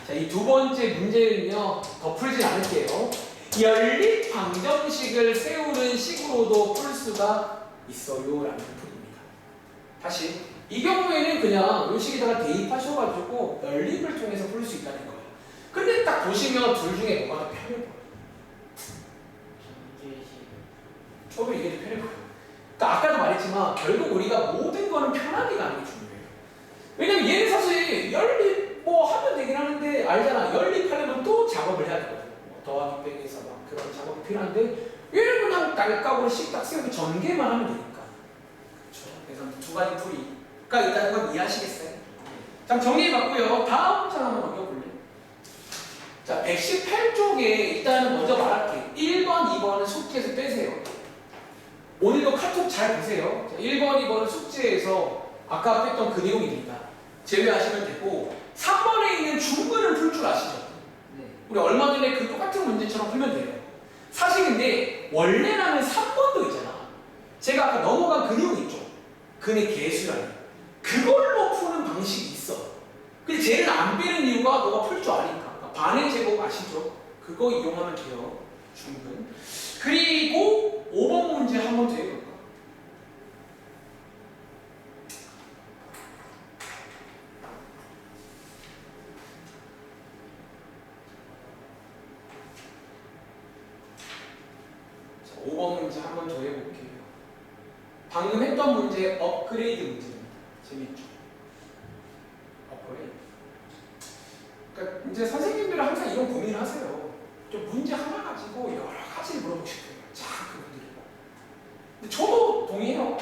자, 이 두 번째 문제는요, 더 풀진 않을게요. 연립 방정식을 세우는 식으로도 풀 수가 있어요. 라는 풀입니다. 다시. 이 경우에는 그냥 이 식에다가 대입하셔가지고 연립을 통해서 풀 수 있다는 거예요. 근데 딱 보시면 둘 중에 뭐가 더 편해 보여요? 저도 이게 더 편해 보여요. 그러니까 아까도 말했지만 결국 우리가 모든 거는 편하게 가는 게 중요해요. 왜냐면 얘는 사실 연립 하면 되긴 하는데 알잖아. 연립하려면 또 작업을 해야 되거든. 더하기 빼기에서 막 그런 작업이 필요한데 얘는 그냥 날각으로 딱 세우고 전개만 하면 되니까. 그렇죠. 그래서 두 가지 풀이가 있다는 건 이해하시겠어요? 자, 정리해봤고요. 다음 장 한번 넘겨볼래? 자, 118쪽에 일단은 먼저 말할게. 1번, 2번은 숙제에서 빼세요. 오늘도 카톡 잘 보세요. 자, 1번, 2번은 숙제에서 아까 뺐던 그 내용입니다. 제외하시면 되고 3번에 있는 중근을 풀 줄 아시죠? 네. 우리 얼마 전에 그 똑같은 문제처럼 풀면 돼요. 사실 근데 원래라면 3번도 있잖아. 제가 아까 넘어간 그 내용 있죠? 근의 개수라는 그걸로 푸는 방식이 있어. 근데 쟤는 안 빼는 이유가 너가 풀 줄 아니까. 그러니까 반의 제곱 아시죠? 그거 이용하면 돼요. 중근. 그리고 5번 문제 한 번 더 해볼까? 자, 5번 문제 한 번 더 해볼게요. 방금 했던 문제 업그레이드 문제입니다. 재밌죠? 업그레이드. 그러니까 이제 선생님들은 항상 이런 고민을 하세요. 좀 문제 하나 가지고 여러 가지를 물어보고 싶어요. 참 그분들이. 근데 저도 동의해요.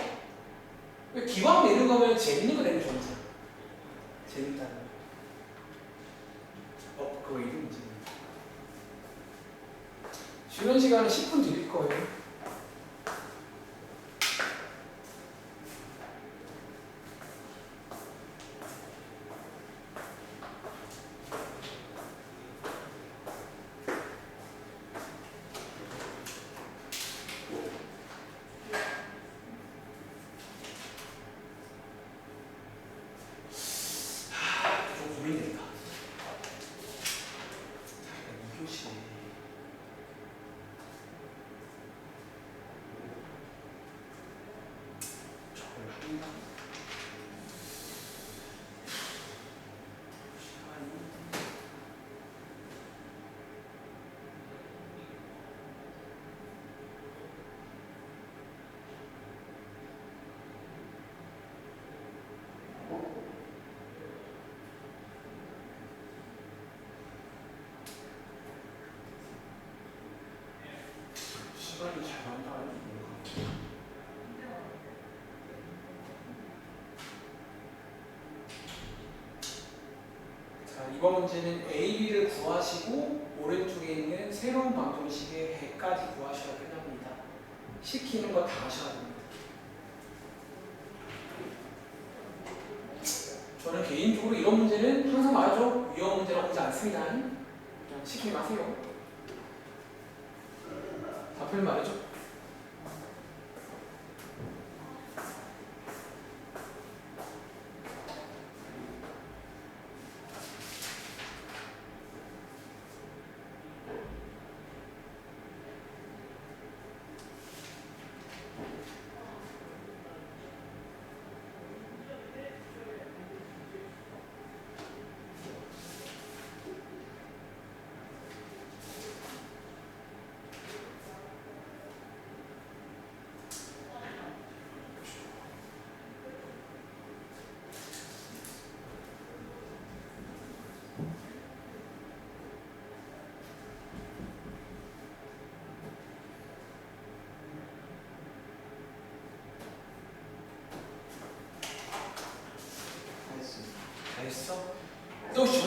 기왕 내는 거면 재밌는 거 내면 좋잖아. 재밌다는 거. 업그레이드 문제입니다. 쉬는 시간은 10분 드릴 거예요. 좀 고민된다. 자, 2교시. 저걸 한다. 시간이 잘 간다. 자, 이번 문제는 AB를 구하시고 오른쪽에 있는 새로운 방정식의 해까지 구하셔야 끝납니다. 시키는 거 다 하셔야 됩니다. 저는 개인적으로 이런 문제는 항상 말하죠. 위험 문제라고 하지 않습니다. 그냥 시키지 마세요. 답을 말해줘.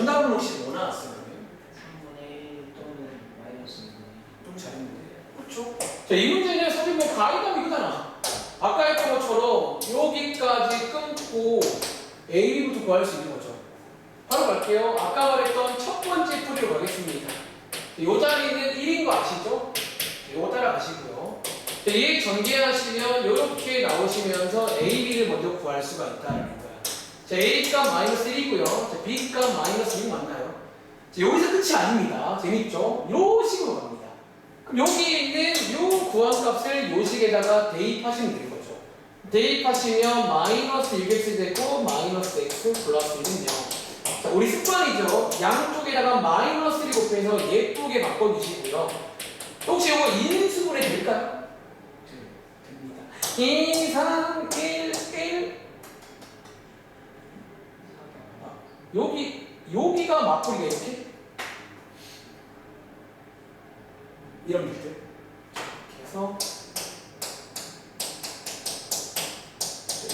정답은 혹시 뭐 나왔어요? 3분의 1 또는 마이너스 2분의 좀 잘했는데. 그렇죠? 자, 이 문제는 사실 뭐 가위바위보 이거잖아. 아까 했던 것처럼 여기까지 끊고 A부터 구할 수 있는 거죠. 바로 갈게요. 아까 말했던 첫 번째 풀이로 가겠습니다. 이 자리는 1인 거 아시죠? 이거 따라가시고요. 얘 전개하시면 이렇게 나오시면서 A, B를 먼저 구할 수가 있다는 거야. 자, A 값 마이너스 1이고요. 자, B 값 마이너스 6 맞나요? 자, 여기서 끝이 아닙니다. 재밌죠? 이런 식으로 갑니다. 그럼 여기 있는 이 구한값을 요 식에다가 대입하시면 되는 거죠. 대입하시면 마이너스 6x 되고 마이너스 x 플러스 1은 0. 자, 우리 습관이죠. 양쪽에다가 마이너스를 곱해서 예쁘게 바꿔주시고요. 혹시 이거 인수분해 될까요? 됩니다. 2, 3, 1, 1. 여기가 맞불이가 이렇게? 이런 밑들. 이렇게 해서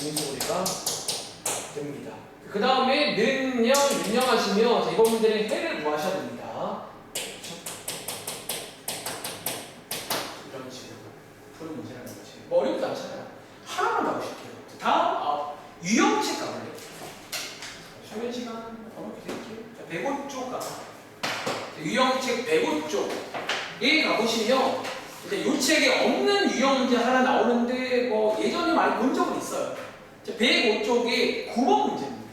인수분해가 됩니다. 그 다음에 는영, 윤영하시면 이번 문제는 해를 구하셔야 됩니다. 이런 식으로 푸는 문제라는 거지. 뭐 어렵지 않잖아요. 하나만 나오실게요. 다음 유형책 가볼래요? 쉬는 시간 드릴게요. 105쪽 가. 유형책 105쪽에 가보시면 이제 이 책에 없는 유형 문제 하나 나오는데 뭐 예전에 많이 본 적은 있어요. 105쪽에 9번 문제입니다.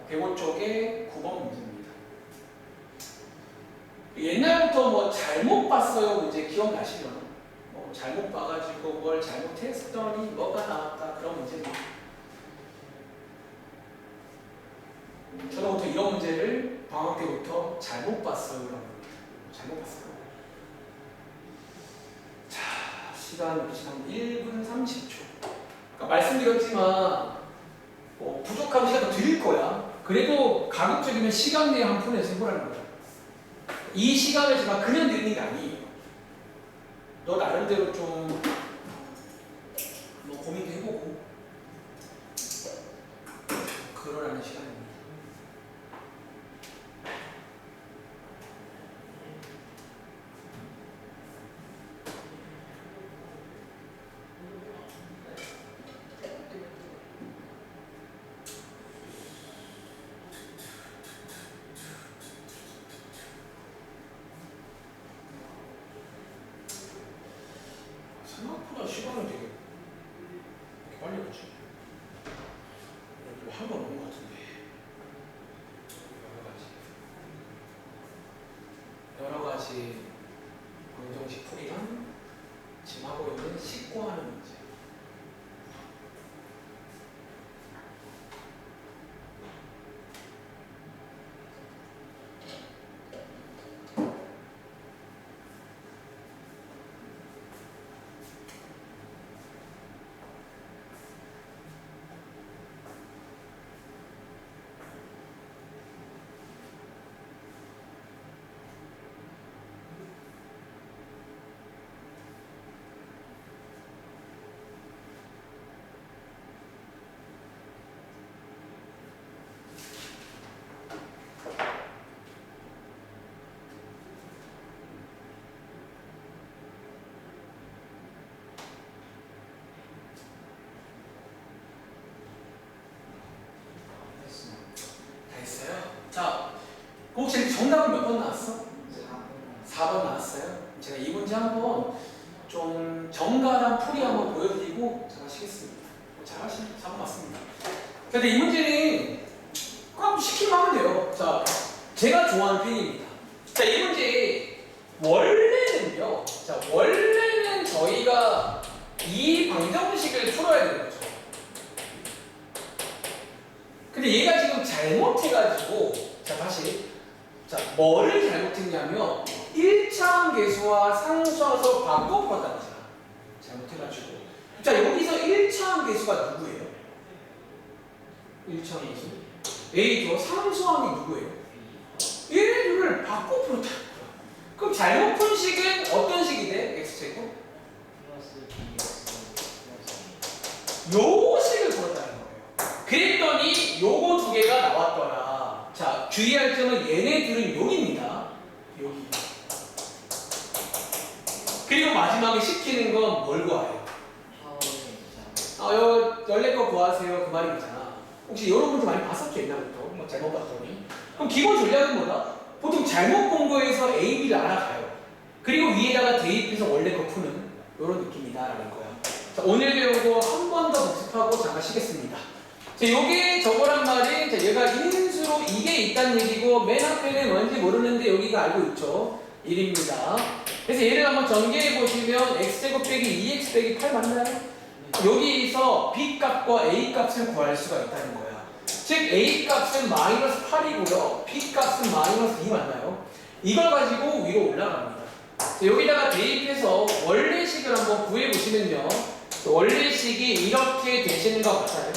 105쪽에 9번 문제입니다. 옛날부터 뭐 잘못 봤어요 문제 기억나시면 뭐 잘못 봐가지고 뭘 잘못했더니 뭐가 나왔다 그런 문제입니다. 저는 보통 이런 문제를 방학 때부터 잘못 봤어요 라고 합니다. 잘못 봤어요. 자, 시간 1분 30초. 그러니까 말씀드렸지만 뭐 부족한 시간 더 드릴 거야. 그래도 가급적이면 시간 내에 한 푼에서 해보라는 거야. 이 시간을 제가 그냥 드리는 게 아니에요. 너 나름대로 좀 뭐 고민도 해보고 그러라는 시간입니다. 생각보다 시간을 되게 이렇게 빨리 가지. 한번 온 것 같은데. 여러 가지 방정식 풀이랑 지금 하고 있는 식구하는 문제. 자, 혹시 정답은 몇 번 나왔어? 4번 나왔어요? 제가 이 문제 한번 좀 정갈한 풀이 한번 보여드리고 잘 하시겠습니다. 잘하시네. 4번 맞습니다. 근데 이 문제는 그냥 시키면 하면 돼요. 자, 제가 좋아하는 편입니다. 자, 이 문제 원래는요. 자, 원래는 저희가 이 방정식을 풀어야 되는 거죠. 근데 얘가 지금 잘못해가지고, 자, 다시. 자, 뭐를 잘못했냐면, 1차항 계수와 상수항에서 바꿔봤다는 거잖아. 잘못해가지고. 자, 여기서 1차항 계수가 누구예요? 1차항 계수. A죠. 상수항이 누구예요? 얘네들을 바꿔 풀었다는 거야. 그럼 잘못 푼 식은 어떤 식이 돼? X제곱? 요 식을 풀었다는 거예요. 그랬더니 요거 두 개가 나왔더라. 자, 주의할 점은 얘네들은 여기입니다. 여기. 그리고 마지막에 시키는 건 뭘 구해요? 파워는 연례 거 구하세요. 그 말이잖아. 혹시 이런 문제 많이 봤었죠, 옛날부터? 뭐 잘못 봤더니. 그럼 기본 전략은 뭐다? 보통 잘못 본 거에서 A, B를 알아가요. 그리고 위에다가 대입해서 원래 거 푸는 이런 느낌이다라는 거야. 자, 오늘 배운 거 한 번 더 복습하고 잠깐 쉬겠습니다. 자, 요게 저거란 말이, 자, 얘가 인수로 이게 있다는 얘기고, 맨 앞에는 뭔지 모르는데 여기가 알고 있죠. 1입니다. 그래서 얘를 한번 전개해 보시면 x제곱 빼기 2x 빼기 8 맞나요? 여기서 b 값과 a 값을 구할 수가 있다는 거야. 즉 a 값은 마이너스 8이고요. b 값은 마이너스 2 맞나요? 이걸 가지고 위로 올라갑니다. 자, 여기다가 대입해서 원래식을 한번 구해 보시면요. 원래식이 이렇게 되시는 것 같아요.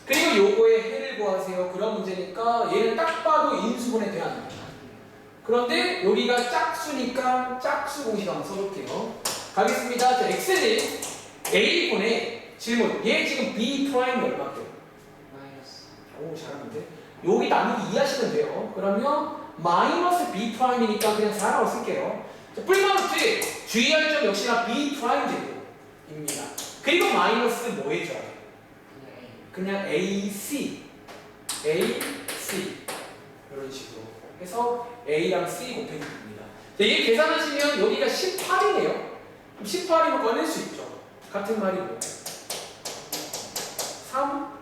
그리고 요거의 해를 구하세요. 그런 문제니까 얘는 딱 봐도 인수분해 돼야 합니다. 그런데 여기가 짝수니까 짝수 공식 한번 써볼게요. 가겠습니다. 자, x는 a분의 질문. 얘 지금 b 프라임이 얼마게요? 마이너스. 오, 잘하는데. 여기 나누기 2 하시면 돼요. 그러면 마이너스 b 프라임이니까 그냥 4라고 쓸게요. 자, 뿔마우스 주의할 점 역시나 b 프라임 제곱입니다. 그리고 마이너스 뭐 해줘야 돼? 그냥 A. 그냥 AC 이런 식으로 해서 A랑 C 곱해주면 됩니다. 얘 계산하시면 여기가 18이네요. 18이면 꺼낼 수 있죠. 같은 말이고 3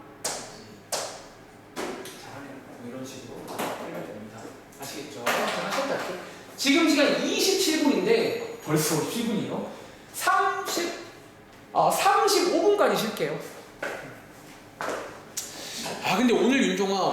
잘하네요. 이런 식으로 하면 됩니다. 아시겠죠? 하셨다. 지금 시간 27분인데 벌써 57분이요. 35분까지 쉴게요. 아 근데 오늘 윤종아